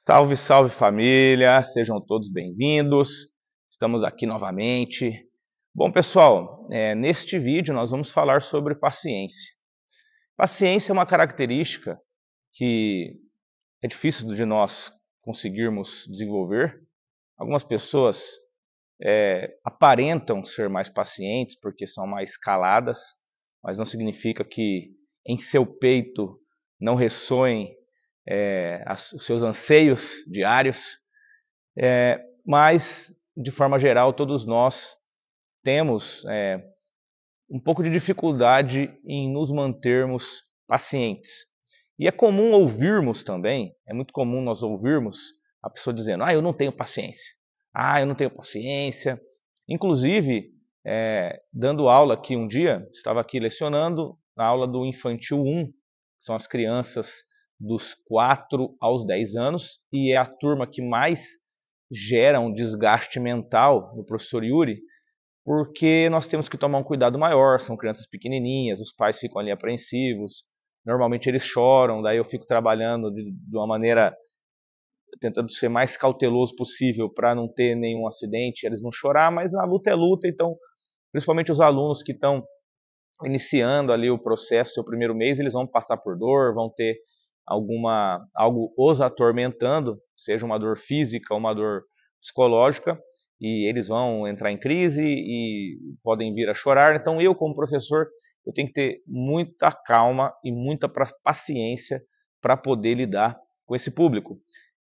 Salve, salve família, sejam todos bem-vindos. Estamos aqui novamente. Bom, pessoal, neste vídeo nós vamos falar sobre paciência. Paciência é uma característica que é difícil de nós conseguirmos desenvolver. Algumas pessoas aparentam ser mais pacientes porque são mais caladas, mas não significa que em seu peito não ressoem os seus anseios diários. Mas, de forma geral, todos nós temos um pouco de dificuldade em nos mantermos pacientes. E é comum ouvirmos também, é muito comum nós ouvirmos a pessoa dizendo: eu não tenho paciência. Eu não tenho paciência. Inclusive, dando aula aqui um dia, estava aqui lecionando na aula do Infantil 1, que são as crianças dos 4 aos 10 anos, e é a turma que mais gera um desgaste mental no professor Yuri, porque nós temos que tomar um cuidado maior, são crianças pequenininhas, os pais ficam ali apreensivos, normalmente eles choram, daí eu fico trabalhando de uma maneira, tentando ser mais cauteloso possível para não ter nenhum acidente, eles não chorar, mas a luta é luta, então, principalmente os alunos que estão iniciando ali o processo, seu primeiro mês, eles vão passar por dor, vão ter algo os atormentando, seja uma dor física ou uma dor psicológica, e eles vão entrar em crise e podem vir a chorar. Então eu, como professor, eu tenho que ter muita calma e muita paciência para poder lidar com esse público.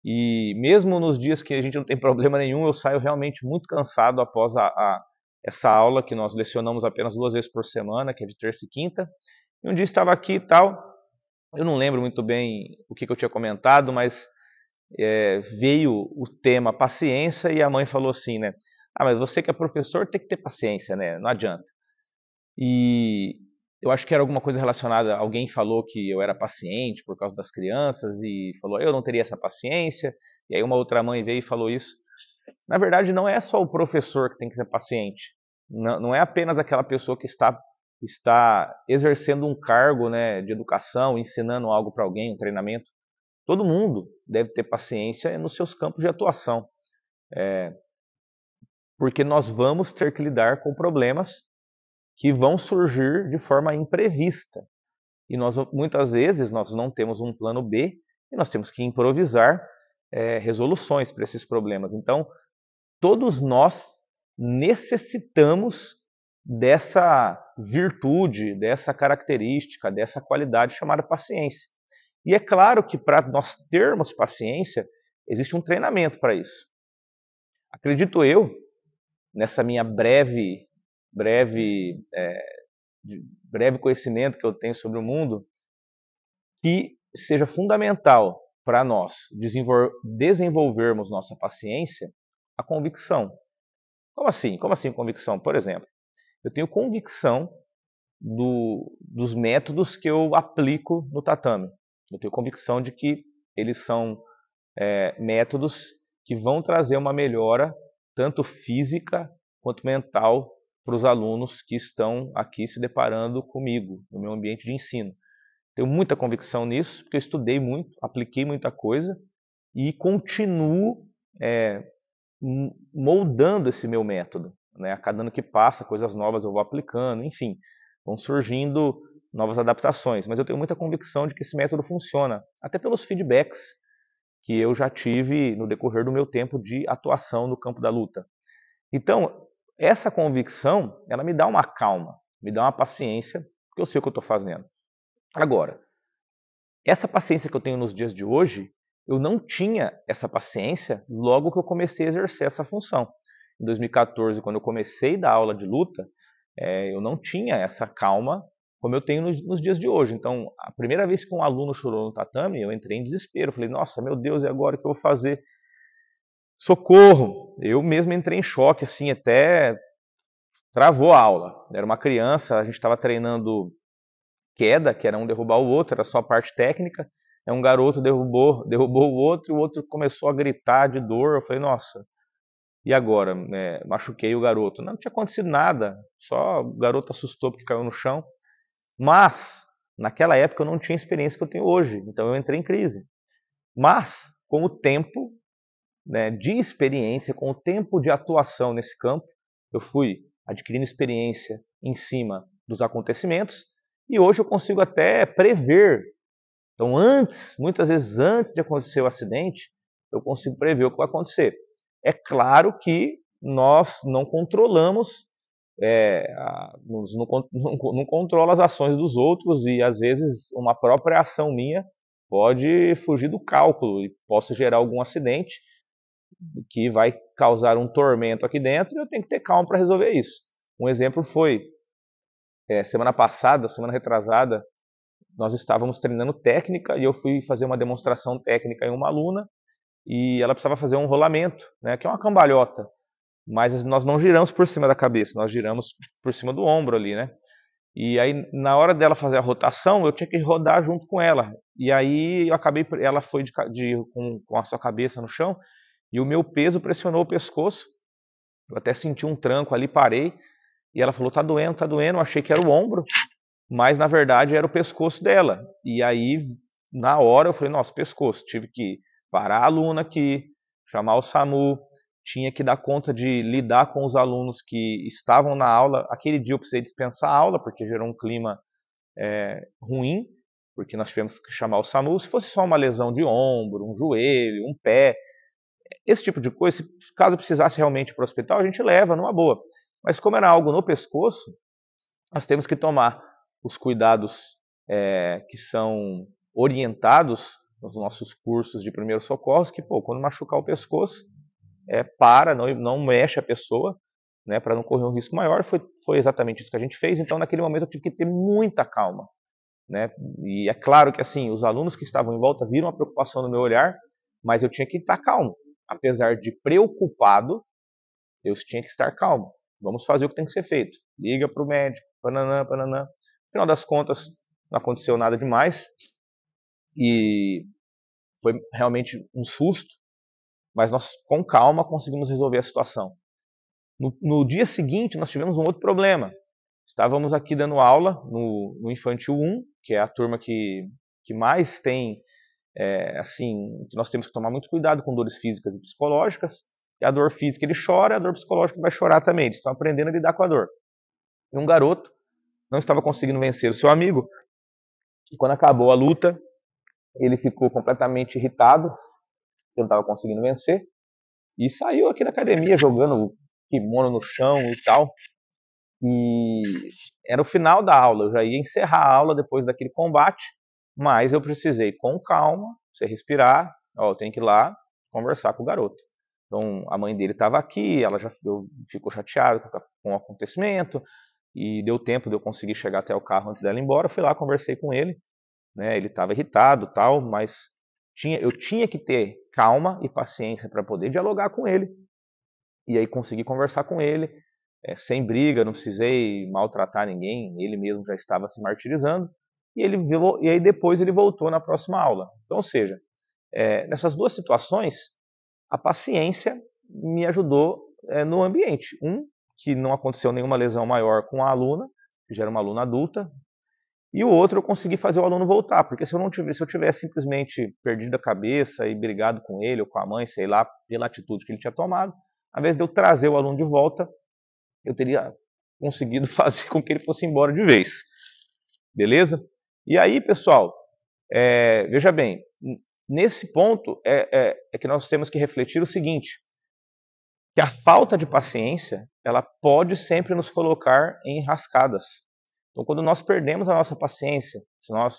E mesmo nos dias que a gente não tem problema nenhum, eu saio realmente muito cansado após essa aula que nós lecionamos apenas 2 vezes por semana, que é de terça e quinta. E um dia estava aqui e tal, eu não lembro muito bem o que eu tinha comentado, mas veio o tema paciência e a mãe falou assim, né? Mas você que é professor tem que ter paciência, né? Não adianta. E eu acho que era alguma coisa relacionada, alguém falou que eu era paciente por causa das crianças e falou, eu não teria essa paciência. E aí uma outra mãe veio e falou isso. Na verdade, não é só o professor que tem que ser paciente. Não é apenas aquela pessoa que está exercendo um cargo, né, de educação, ensinando algo para alguém, um treinamento. Todo mundo deve ter paciência nos seus campos de atuação. Porque nós vamos ter que lidar com problemas que vão surgir de forma imprevista. E muitas vezes nós não temos um plano B e nós temos que improvisar resoluções para esses problemas. Então, todos nós necessitamos dessa virtude, dessa característica, dessa qualidade chamada paciência. E é claro que para nós termos paciência, existe um treinamento para isso. Acredito eu, nessa minha breve conhecimento que eu tenho sobre o mundo, que seja fundamental para nós desenvolvermos nossa paciência a convicção. Como assim? Como assim convicção? Por exemplo, eu tenho convicção dos métodos que eu aplico no tatame. Eu tenho convicção de que eles são métodos que vão trazer uma melhora tanto física quanto mental para os alunos que estão aqui se deparando comigo no meu ambiente de ensino. Tenho muita convicção nisso, porque eu estudei muito, apliquei muita coisa e continuo moldando esse meu método. Né? A cada ano que passa, coisas novas eu vou aplicando, enfim, vão surgindo novas adaptações. Mas eu tenho muita convicção de que esse método funciona, até pelos feedbacks que eu já tive no decorrer do meu tempo de atuação no campo da luta. Então, essa convicção, ela me dá uma calma, me dá uma paciência, porque eu sei o que eu estou fazendo. Agora, essa paciência que eu tenho nos dias de hoje, eu não tinha essa paciência logo que eu comecei a exercer essa função. Em 2014, quando eu comecei a dar aula de luta, eu não tinha essa calma como eu tenho nos dias de hoje. Então, a primeira vez que um aluno chorou no tatame, eu entrei em desespero. Falei, nossa, meu Deus, e agora o que eu vou fazer? Socorro! Eu mesmo entrei em choque, assim, até travou a aula. Era uma criança, a gente estava treinando queda, que era um derrubar o outro, era só a parte técnica. Um garoto derrubou o outro e o outro começou a gritar de dor. Eu falei, nossa, e agora? Machuquei o garoto. Não tinha acontecido nada, só o garoto assustou porque caiu no chão. Mas, naquela época eu não tinha a experiência que eu tenho hoje, então eu entrei em crise. Mas, com o tempo, né, de experiência, com o tempo de atuação nesse campo, eu fui adquirindo experiência em cima dos acontecimentos e hoje eu consigo até prever. Então, muitas vezes antes de acontecer o acidente, eu consigo prever o que vai acontecer. É claro que nós não controlamos, não controla as ações dos outros e às vezes uma própria ação minha pode fugir do cálculo e posso gerar algum acidente que vai causar um tormento aqui dentro e eu tenho que ter calma para resolver isso. Um exemplo foi, semana passada, semana retrasada, nós estávamos treinando técnica e eu fui fazer uma demonstração técnica em uma aluna e ela precisava fazer um rolamento, né, que é uma cambalhota, mas nós não giramos por cima da cabeça, nós giramos por cima do ombro ali, né? E aí na hora dela fazer a rotação, eu tinha que rodar junto com ela. E aí eu acabei, ela foi com a sua cabeça no chão e o meu peso pressionou o pescoço. Eu até senti um tranco ali, parei e ela falou: tá doendo, tá doendo. Eu achei que era o ombro, mas na verdade era o pescoço dela. E aí, na hora, eu falei: nossa, pescoço. Tive que parar a aluna aqui, chamar o SAMU, tinha que dar conta de lidar com os alunos que estavam na aula. Aquele dia eu precisei dispensar a aula, porque gerou um clima ruim, porque nós tivemos que chamar o SAMU. Se fosse só uma lesão de ombro, um joelho, um pé, esse tipo de coisa, caso precisasse realmente ir para o hospital, a gente leva numa boa. Mas como era algo no pescoço, nós temos que tomar os cuidados que são orientados nos nossos cursos de primeiros socorros, que quando machucar o pescoço, não mexe a pessoa, né, para não correr um risco maior. Foi exatamente isso que a gente fez. Então, naquele momento, eu tive que ter muita calma, né? E é claro que assim, os alunos que estavam em volta viram a preocupação no meu olhar, mas eu tinha que estar calmo. Apesar de preocupado, eu tinha que estar calmo. Vamos fazer o que tem que ser feito. Liga para o médico, pananã, pananã. No final das contas, não aconteceu nada demais. E foi realmente um susto, mas nós, com calma, conseguimos resolver a situação. No dia seguinte, nós tivemos um outro problema. Estávamos aqui dando aula no Infantil 1, que é a turma que mais tem, que nós temos que tomar muito cuidado com dores físicas e psicológicas. E a dor física ele chora, a dor psicológica vai chorar também. Eles estão aprendendo a lidar com a dor. E um garoto não estava conseguindo vencer o seu amigo. E quando acabou a luta, ele ficou completamente irritado, ele não estava conseguindo vencer. E saiu aqui da academia jogando kimono no chão e tal. E era o final da aula, eu já ia encerrar a aula depois daquele combate, mas eu precisei, com calma, você respirar, eu tenho que ir lá conversar com o garoto. Então a mãe dele estava aqui, ela já ficou chateada com o acontecimento, e deu tempo de eu conseguir chegar até o carro antes dela ir embora. Eu fui lá, conversei com ele, né, ele estava irritado, tal, mas eu tinha que ter calma e paciência para poder dialogar com ele, e aí consegui conversar com ele, sem briga, não precisei maltratar ninguém, ele mesmo já estava se martirizando, e aí depois ele voltou na próxima aula. Então, ou seja, nessas duas situações, a paciência me ajudou no ambiente. Que não aconteceu nenhuma lesão maior com a aluna, que já era uma aluna adulta, e o outro eu consegui fazer o aluno voltar, porque se eu tivesse simplesmente perdido a cabeça e brigado com ele ou com a mãe, sei lá, pela atitude que ele tinha tomado, ao invés de eu trazer o aluno de volta, eu teria conseguido fazer com que ele fosse embora de vez. Beleza? E aí, pessoal, veja bem, nesse ponto é que nós temos que refletir o seguinte, que a falta de paciência, ela pode sempre nos colocar em enrascadas. Então, quando nós perdemos a nossa paciência, se nós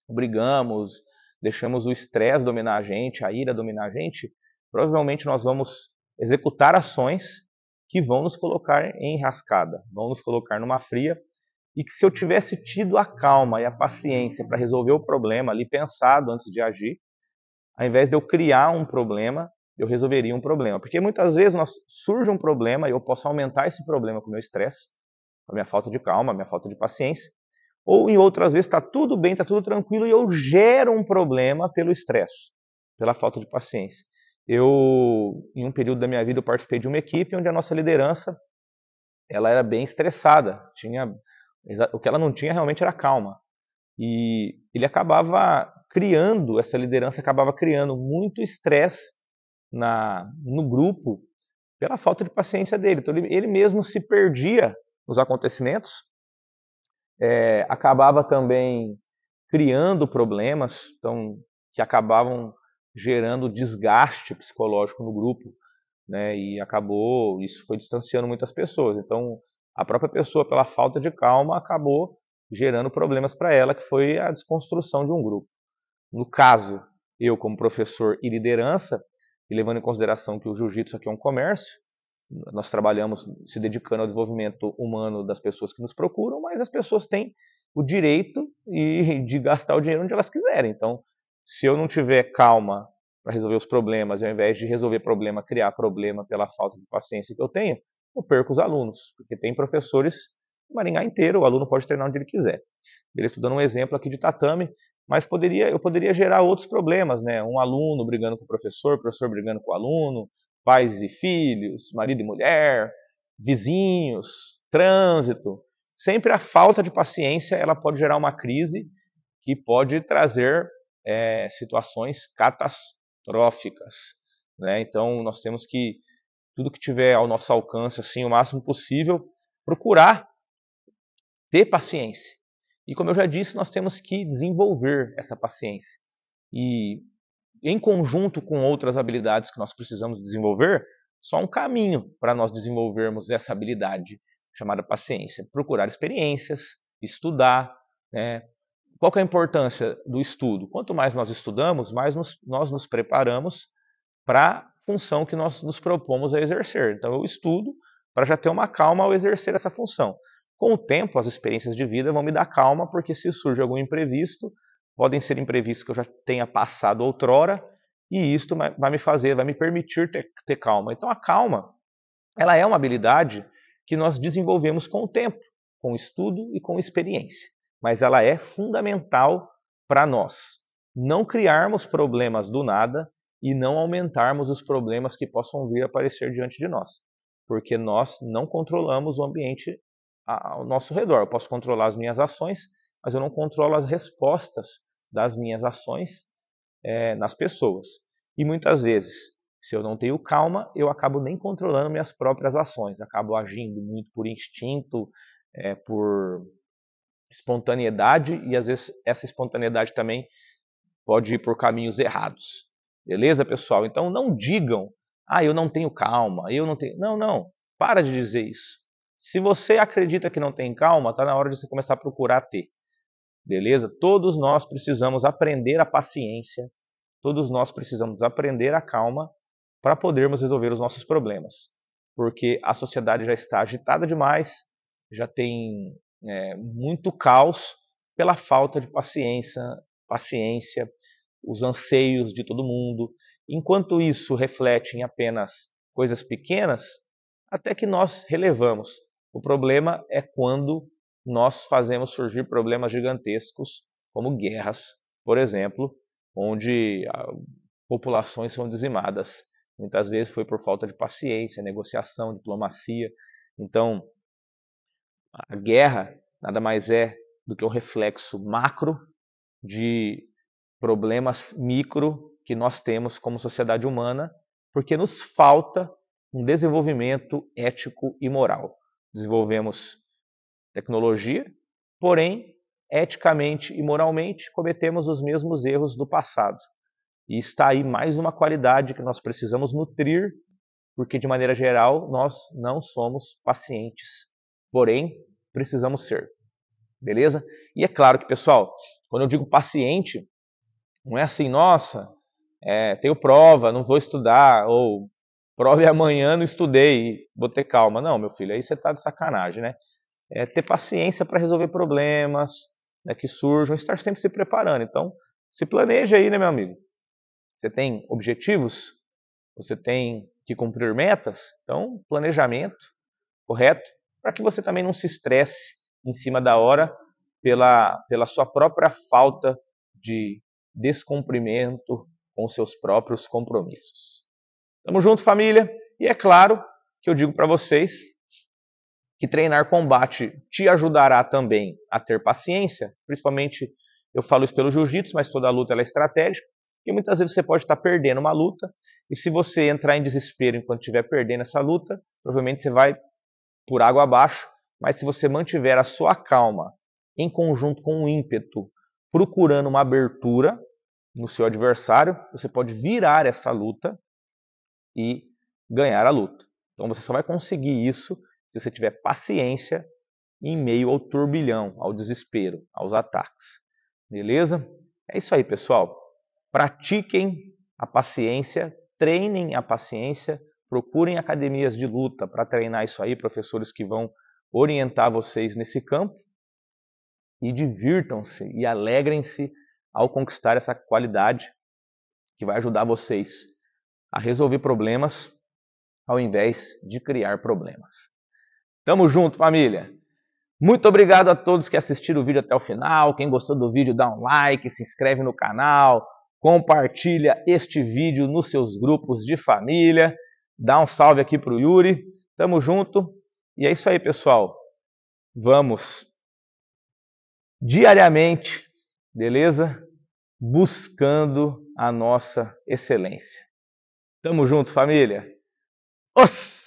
brigamos, deixamos o estresse dominar a gente, a ira dominar a gente, provavelmente nós vamos executar ações que vão nos colocar em enrascada, vão nos colocar numa fria, e que se eu tivesse tido a calma e a paciência para resolver o problema ali, pensado antes de agir, ao invés de eu criar um problema, eu resolveria um problema. Porque muitas vezes surge um problema e eu posso aumentar esse problema com o meu estresse, com a minha falta de calma, a minha falta de paciência, ou em outras vezes está tudo bem, está tudo tranquilo e eu gero um problema pelo estresse, pela falta de paciência. Em um período da minha vida, eu participei de uma equipe onde a nossa liderança ela era bem estressada. O que ela não tinha realmente era calma. E ele acabava criando, essa liderança acabava criando muito estresse no grupo pela falta de paciência dele. Então ele mesmo se perdia nos acontecimentos, acabava também criando problemas, então, que acabavam gerando desgaste psicológico no grupo, né? E isso foi distanciando muitas pessoas. Então a própria pessoa, pela falta de calma, acabou gerando problemas para ela, que foi a desconstrução de um grupo. No caso, eu como professor e liderança, e levando em consideração que o jiu-jitsu aqui é um comércio, nós trabalhamos se dedicando ao desenvolvimento humano das pessoas que nos procuram, mas as pessoas têm o direito de gastar o dinheiro onde elas quiserem. Então, se eu não tiver calma para resolver os problemas, e ao invés de resolver problema, criar problema pela falta de paciência que eu tenho, eu perco os alunos, porque tem professores no Maringá inteiro, o aluno pode treinar onde ele quiser. Ele estou dando um exemplo aqui de tatame, mas eu poderia gerar outros problemas, né? Um aluno brigando com o professor brigando com o aluno, pais e filhos, marido e mulher, vizinhos, trânsito. Sempre a falta de paciência ela pode gerar uma crise que pode trazer situações catastróficas, né? Então nós temos que, tudo que tiver ao nosso alcance, assim, o máximo possível, procurar ter paciência. E como eu já disse, nós temos que desenvolver essa paciência. E em conjunto com outras habilidades que nós precisamos desenvolver, só um caminho para nós desenvolvermos essa habilidade chamada paciência. Procurar experiências, estudar, né? Qual que é a importância do estudo? Quanto mais nós estudamos, mais nós nos preparamos para a função que nós nos propomos a exercer. Então eu estudo para já ter uma calma ao exercer essa função. Com o tempo, as experiências de vida vão me dar calma, porque se surge algum imprevisto, podem ser imprevistos que eu já tenha passado outrora, e isto vai me permitir ter calma. Então a calma, ela é uma habilidade que nós desenvolvemos com o tempo, com o estudo e com experiência. Mas ela é fundamental para nós não criarmos problemas do nada e não aumentarmos os problemas que possam vir a aparecer diante de nós. Porque nós não controlamos o ambiente ao nosso redor. Eu posso controlar as minhas ações, mas eu não controlo as respostas das minhas ações nas pessoas. E muitas vezes, se eu não tenho calma, eu acabo nem controlando minhas próprias ações. Acabo agindo muito por instinto, por espontaneidade, e às vezes essa espontaneidade também pode ir por caminhos errados. Beleza, pessoal? Então não digam, eu não tenho calma, eu não tenho... Não, não. Para de dizer isso. Se você acredita que não tem calma, está na hora de você começar a procurar ter. Beleza? Todos nós precisamos aprender a paciência, todos nós precisamos aprender a calma para podermos resolver os nossos problemas. Porque a sociedade já está agitada demais, já tem muito caos pela falta de paciência, os anseios de todo mundo. Enquanto isso reflete em apenas coisas pequenas, até que nós relevamos. O problema é quando nós fazemos surgir problemas gigantescos, como guerras, por exemplo, onde populações são dizimadas. Muitas vezes foi por falta de paciência, negociação, diplomacia. Então, a guerra nada mais é do que um reflexo macro de problemas micro que nós temos como sociedade humana, porque nos falta um desenvolvimento ético e moral. Desenvolvemos tecnologia, porém, eticamente e moralmente, cometemos os mesmos erros do passado. E está aí mais uma qualidade que nós precisamos nutrir, porque, de maneira geral, nós não somos pacientes. Porém, precisamos ser. Beleza? E é claro que, pessoal, quando eu digo paciente, não é assim, nossa, tenho prova, não vou estudar, ou prova é amanhã, não estudei, vou ter calma. Não, meu filho, aí você está de sacanagem, né? Ter paciência para resolver problemas, né, que surjam, estar sempre se preparando. Então, se planeja aí, né, meu amigo? Você tem objetivos? Você tem que cumprir metas? Então, planejamento correto, para que você também não se estresse em cima da hora pela sua própria falta de descumprimento com seus próprios compromissos. Tamo junto, família? E é claro que eu digo para vocês que treinar combate te ajudará também a ter paciência, principalmente Eu falo isso pelo jiu-jitsu, mas toda luta ela é estratégica, porque muitas vezes você pode estar perdendo uma luta, e se você entrar em desespero enquanto estiver perdendo essa luta, provavelmente você vai por água abaixo, mas se você mantiver a sua calma em conjunto com o ímpeto, procurando uma abertura no seu adversário, você pode virar essa luta e ganhar a luta. Então você só vai conseguir isso se você tiver paciência em meio ao turbilhão, ao desespero, aos ataques. Beleza? É isso aí, pessoal. Pratiquem a paciência, treinem a paciência, procurem academias de luta para treinar isso aí, professores que vão orientar vocês nesse campo, e divirtam-se e alegrem-se ao conquistar essa qualidade que vai ajudar vocês a resolver problemas ao invés de criar problemas. Tamo junto, família! Muito obrigado a todos que assistiram o vídeo até o final. Quem gostou do vídeo, dá um like, se inscreve no canal, compartilha este vídeo nos seus grupos de família. Dá um salve aqui pro Yuri. Tamo junto. E é isso aí, pessoal. Vamos diariamente, beleza? Buscando a nossa excelência. Tamo junto, família. Os